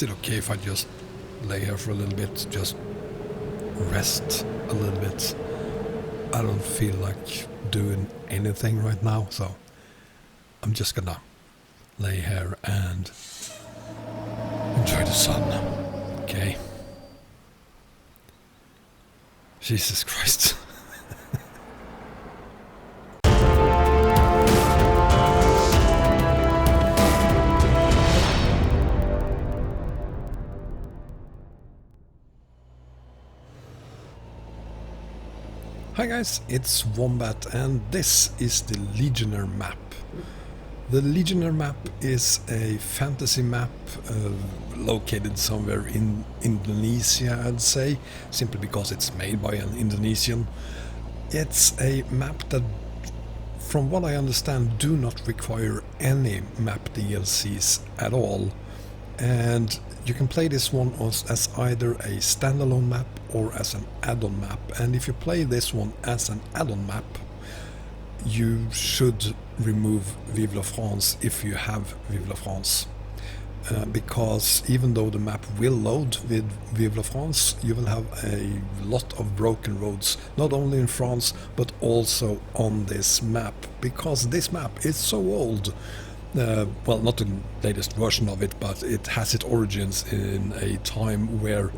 Is it okay if I just lay here for a little bit, just rest a little bit? I don't feel like doing anything right now, so I'm just gonna lay here and enjoy the sun. Okay. Jesus Christ. Hi guys, it's Wombat and this is the Legiunnaire map. The Legiunnaire map is a fantasy map located somewhere in Indonesia, I'd say, simply because it's made by an Indonesian. It's a map that, from what I understand, do not require any map DLCs at all. And you can play this one as either a standalone map or as an add-on map. And if you play this one as an add-on map, you should remove Viva la France if you have Viva la France. Because even though the map will load with Viva la France, you will have a lot of broken roads, not only in France but also on this map, because this map is so old. Well, not the latest version of it, but it has its origins in a time where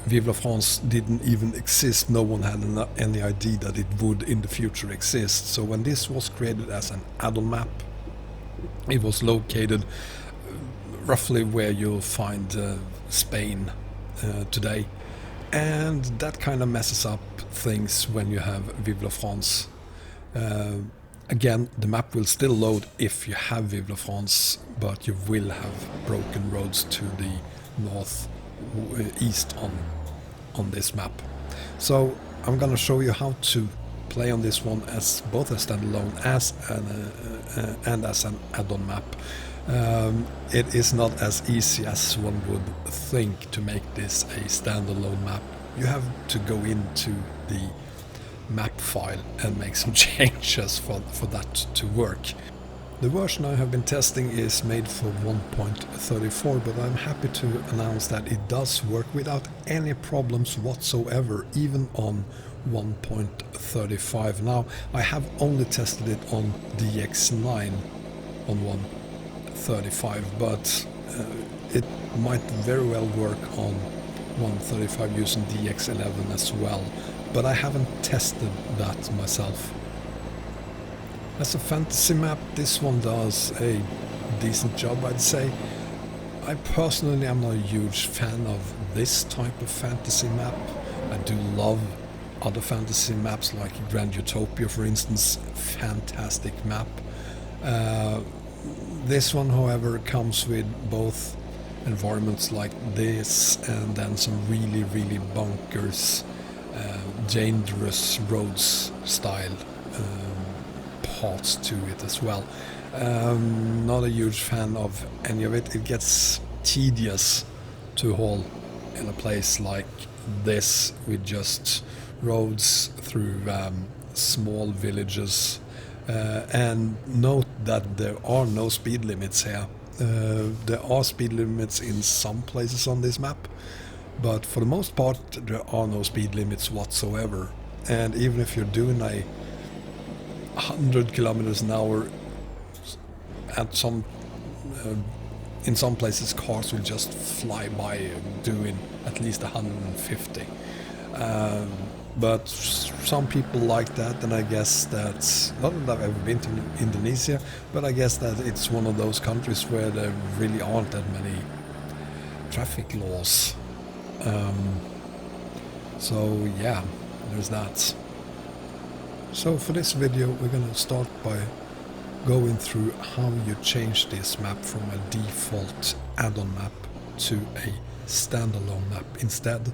Viva la France didn't even exist. No one had any idea that it would in the future exist. So when this was created as an add-on map, it was located roughly where you'll find Spain today, and that kind of messes up things when you have Viva la France. Again, the map will still load if you have Viva la France, but you will have broken roads to the north east on this map. So I'm gonna show you how to play on this one as both a standalone and as an add-on map. It is not as easy as one would think to make this a standalone map. You have to go into the map file and make some changes for that to work. The version I have been testing is made for 1.34, but I'm happy to announce that it does work without any problems whatsoever, even on 1.35. Now, I have only tested it on DX9 on 1.35, but it might very well work on 1.35 using DX11 as well, but I haven't tested that myself. As a fantasy map, this one does a decent job, I'd say. I personally am not a huge fan of this type of fantasy map. I do love other fantasy maps like Grand Utopia, for instance. Fantastic map. This one, however, comes with both environments like this and then some really bunkers, dangerous roads style parts to it as well. Not a huge fan of any of it. It gets tedious to haul in a place like this with just roads through small villages. And note that there are no speed limits here. There are speed limits in some places on this map, but for the most part there are no speed limits whatsoever. And even if you're doing a 100 kilometers an hour, at some in some places cars will just fly by doing at least 150. But some people like that, and I guess that's not that I've ever been to Indonesia, but I guess that it's one of those countries where there really aren't that many traffic laws. So yeah, there's that. So for this video we're gonna start by going through how you change this map from a default add-on map to a standalone map instead.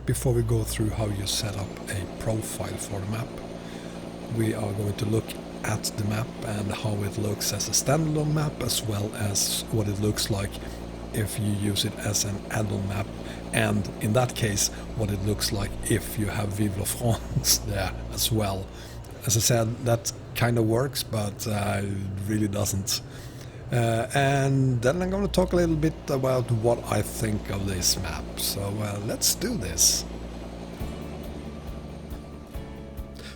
Before we go through how you set up a profile for the map, we are going to look at the map and how it looks as a standalone map, as well as what it looks like if you use it as an add-on map, and in that case what it looks like if you have Viva la France there as well. As I said, that kind of works, but it really doesn't. And then I'm going to talk a little bit about what I think of this map. So let's do this.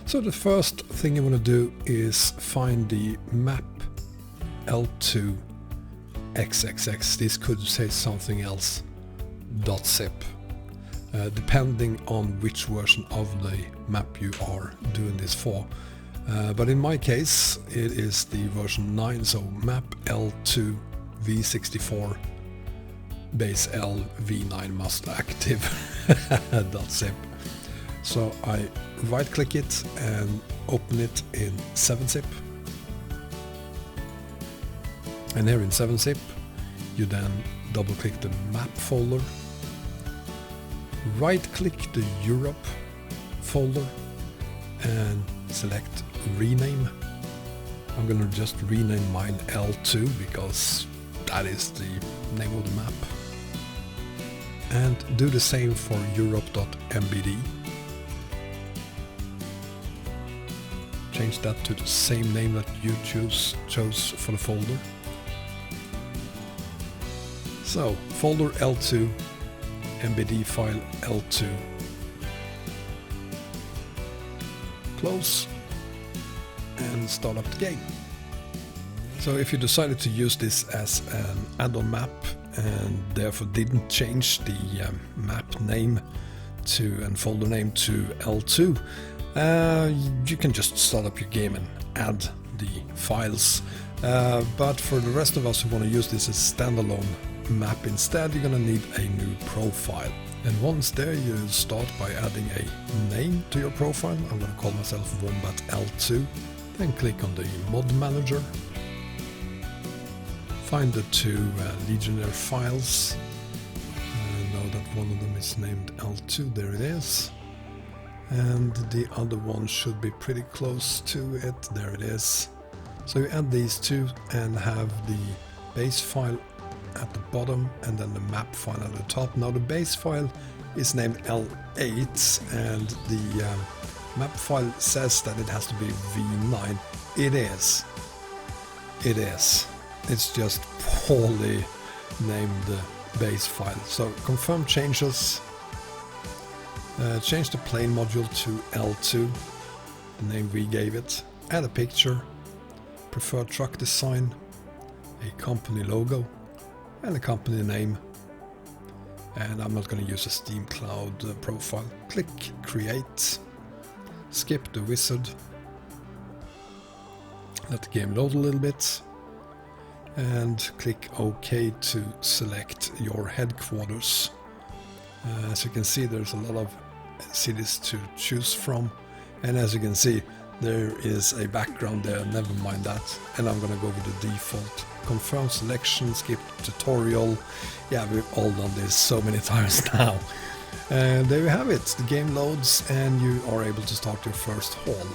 So the first thing you want to do is find the map L2 XXX. This could say something else. .zip. Depending on which version of the map you are doing this for. But in my case it is the version 9, so map L2 V64 base L V9 must active .zip. So I right click it and open it in 7-zip. And here in 7-zip you then double click the map folder, right click the Europe folder and select rename. I'm gonna just rename mine L2 because that is the name of the map. And do the same for Europe.mbd. Change that to the same name that you chose for the folder. So, folder L2, mbd file L2. Close and start up the game. So if you decided to use this as an add-on map and therefore didn't change the map name and folder name to L2, you can just start up your game and add the files. But for the rest of us who want to use this as standalone map instead, you're gonna need a new profile. And once there, you start by adding a name to your profile. I'm gonna call myself Wombat L2. Then click on the mod manager. Find the two Legiunnaire files. Know that one of them is named L2, there it is. And the other one should be pretty close to it, there it is. So you add these two and have the base file at the bottom and then the map file at the top. Now the base file is named L8 and the map file says that it has to be V9. It is. It is. It's just poorly named base file. So confirm changes. Change the plane module to L2, the name we gave it. Add a picture. Preferred truck design. A company logo. And a company name. And I'm not going to use a Steam Cloud profile. Click Create. Skip the wizard. Let the game load a little bit. And click OK to select your headquarters. As you can see, there's a lot of cities to choose from. And as you can see, there is a background there, never mind that. And I'm going to go with the default. Confirm selection, skip tutorial. Yeah, we've all done this so many times now. And there you have it. The game loads and you are able to start your first haul.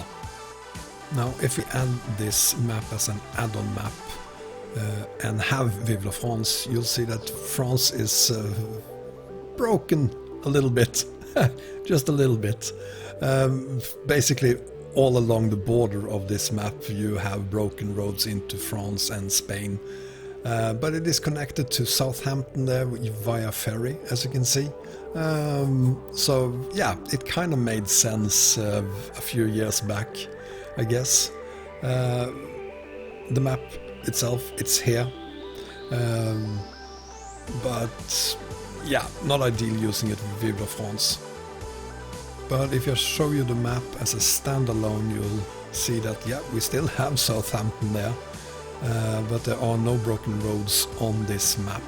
Now, if we add this map as an add-on map and have Viva la France, you'll see that France is broken a little bit. Just a little bit. Basically, all along the border of this map you have broken roads into France and Spain. But it is connected to Southampton there via ferry, as you can see. So yeah, it kind of made sense a few years back, I guess. The map itself, it's here. But yeah, not ideal using it with Viva la France. But if I show you the map as a standalone, you'll see that, yeah, we still have Southampton there, but there are no broken roads on this map.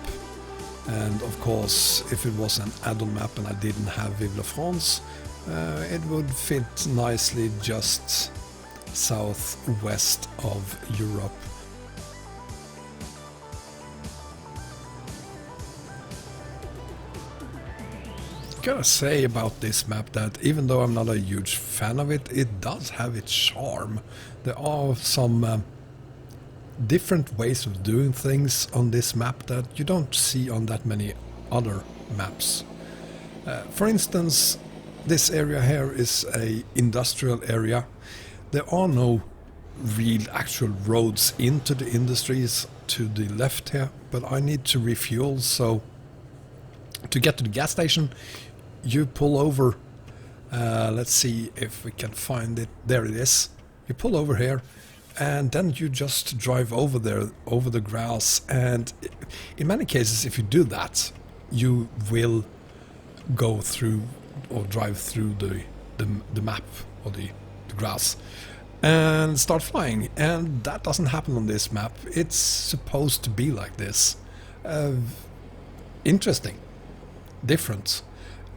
And of course, if it was an add-on map and I didn't have Viva la France, it would fit nicely just southwest of Europe. Gotta say about this map that even though I'm not a huge fan of it, it does have its charm. There are some different ways of doing things on this map that you don't see on that many other maps. For instance, this area here is a industrial area. There are no real actual roads into the industries to the left here, but I need to refuel, so to get to the gas station you pull over, let's see if we can find it, there it is. You pull over here and then you just drive over there, over the grass, and in many cases if you do that you will go through or drive through the map or the grass and start flying, and that doesn't happen on this map. It's supposed to be like this. Interesting, different,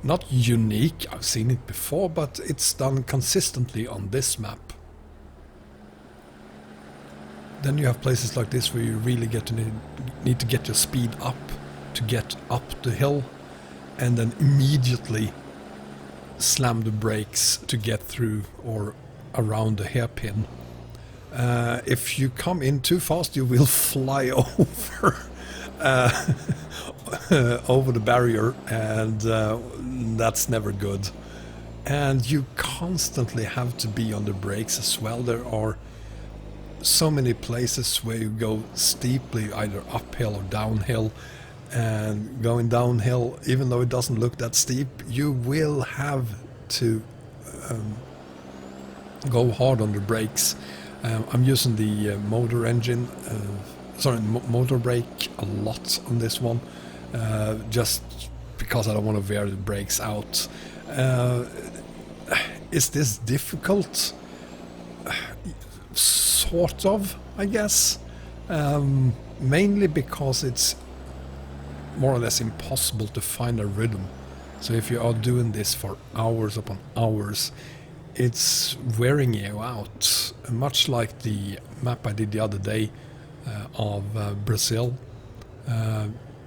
not unique, I've seen it before, but it's done consistently on this map. Then you have places like this where you really need to get your speed up to get up the hill, and then immediately slam the brakes to get through or around the hairpin. If you come in too fast you will fly over over the barrier, and that's never good. And you constantly have to be on the brakes as well. There are so many places where you go steeply either uphill or downhill, and going downhill, even though it doesn't look that steep, you will have to go hard on the brakes. I'm using the motor engine, motor brake a lot on this one, just because I don't want to wear the brakes out. Is this difficult? Sort of, I guess. Mainly because it's more or less impossible to find a rhythm. So if you are doing this for hours upon hours, it's wearing you out. Much like the map I did the other day of Brazil.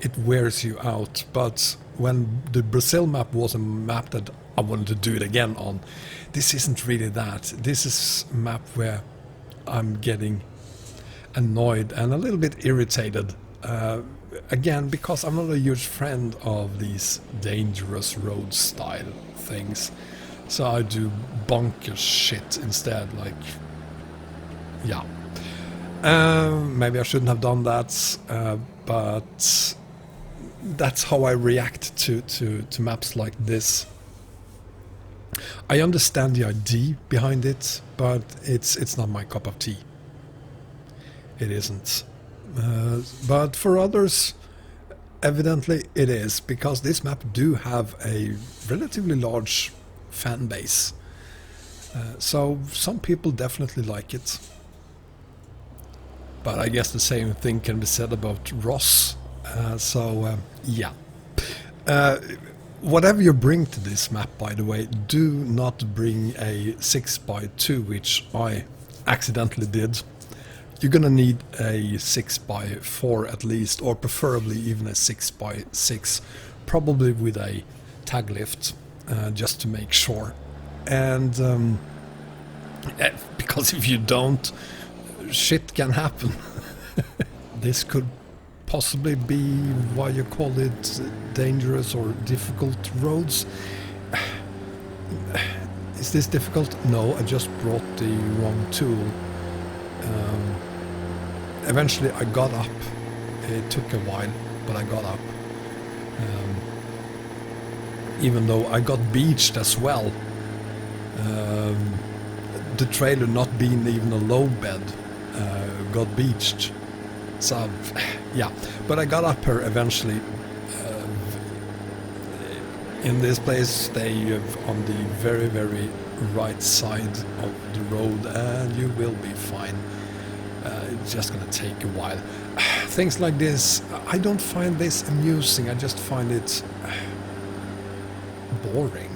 It wears you out. But when the Brazil map was a map that I wanted to do it again on, this isn't really that. This is a map where I'm getting annoyed and a little bit irritated. Again, because I'm not a huge friend of these dangerous road style things. So I do bonkers shit instead, like, yeah. Maybe I shouldn't have done that, but that's how I react to maps like this. I understand the idea behind it, but it's not my cup of tea. It isn't. But for others, evidently it is, because this map do have a relatively large fan base. So some people definitely like it. But I guess the same thing can be said about Ross. Yeah. Whatever you bring to this map, by the way, do not bring a 6x2, which I accidentally did. You're gonna need a 6x4 at least, or preferably even a 6x6, probably with a tag lift, just to make sure. And because if you don't, shit can happen. This could possibly be why you call it dangerous or difficult roads. Is this difficult? No, I just brought the wrong tool. Eventually I got up. It took a while, but I got up. Even though I got beached as well. The trailer not being even a low bed got beached. So, yeah, but I got up here eventually. In this place, stay on the very, very right side of the road, and you will be fine. It's just gonna take a while. Things like this, I don't find this amusing, I just find it boring.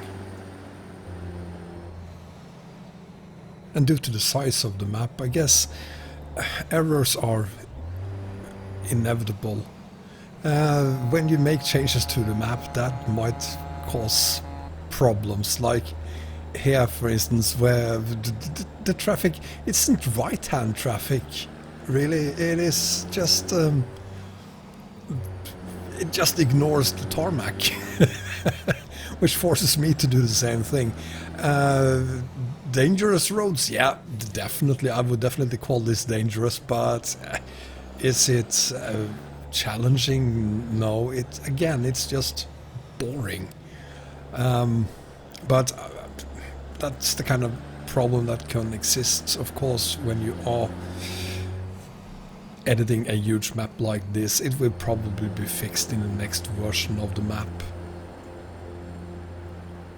And due to the size of the map, I guess errors are inevitable. When you make changes to the map, that might cause problems, like here for instance, where the traffic isn't right-hand traffic, really. It is just it just ignores the tarmac, which forces me to do the same thing. Dangerous roads, yeah, definitely, I would definitely call this dangerous, but Is it challenging? No, it's just boring. But that's the kind of problem that can exist, of course, when you are editing a huge map like this. It will probably be fixed in the next version of the map.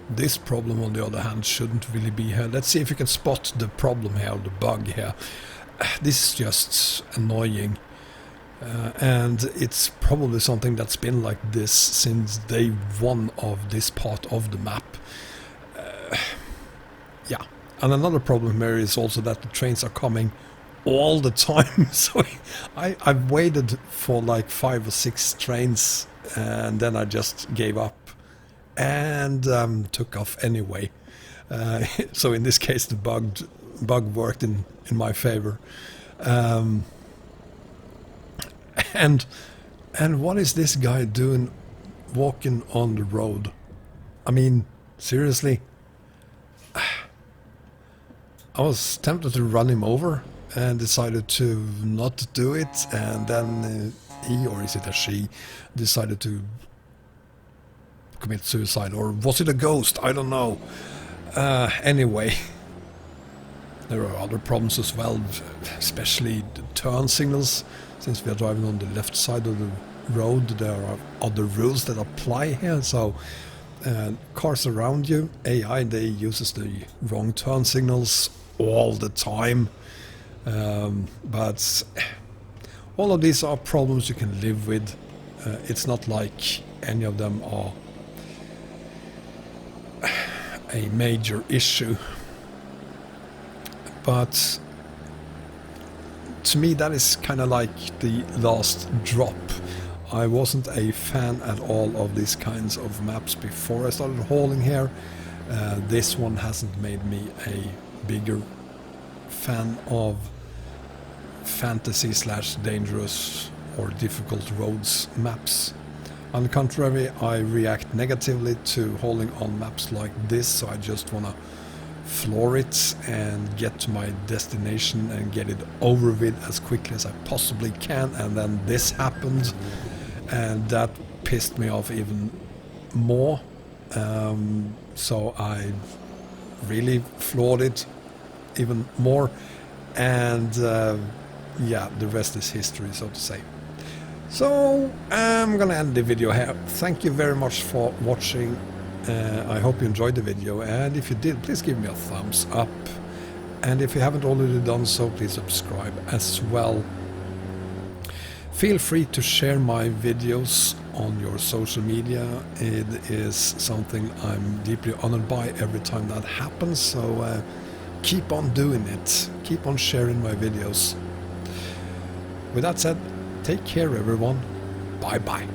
This problem, on the other hand, shouldn't really be here. Let's see if you can spot the problem here, the bug here. This is just annoying. And it's probably something that's been like this since day one of this part of the map. Yeah, and another problem here is also that the trains are coming all the time. So I've waited for like 5 or 6 trains, and then I just gave up and took off anyway. So in this case, the bug worked in my favor. And what is this guy doing walking on the road? I mean, seriously? I was tempted to run him over and decided to not do it, and then he, or is it a she, decided to commit suicide, or was it a ghost? I don't know. Anyway, there are other problems as well, especially the turn signals. Since we are driving on the left side of the road, there are other rules that apply here. So cars around you, AI, they uses the wrong turn signals all the time. But all of these are problems you can live with. It's not like any of them are a major issue. But to me, that is kind of like the last drop. I wasn't a fan at all of these kinds of maps before I started hauling here. This one hasn't made me a bigger fan of fantasy / dangerous or difficult roads maps. On the contrary, I react negatively to hauling on maps like this, so I just want to floor it and get to my destination and get it over with as quickly as I possibly can. And then this happened, and that pissed me off even more. So I really floored it even more, and yeah, the rest is history, so to say. So I'm gonna end the video here. Thank you very much for watching. I hope you enjoyed the video, and if you did, please give me a thumbs up, and if you haven't already done so, please subscribe as well. Feel free to share my videos on your social media. It is something I'm deeply honored by every time that happens, so keep on doing it. Keep on sharing my videos. With that said, take care everyone. Bye bye.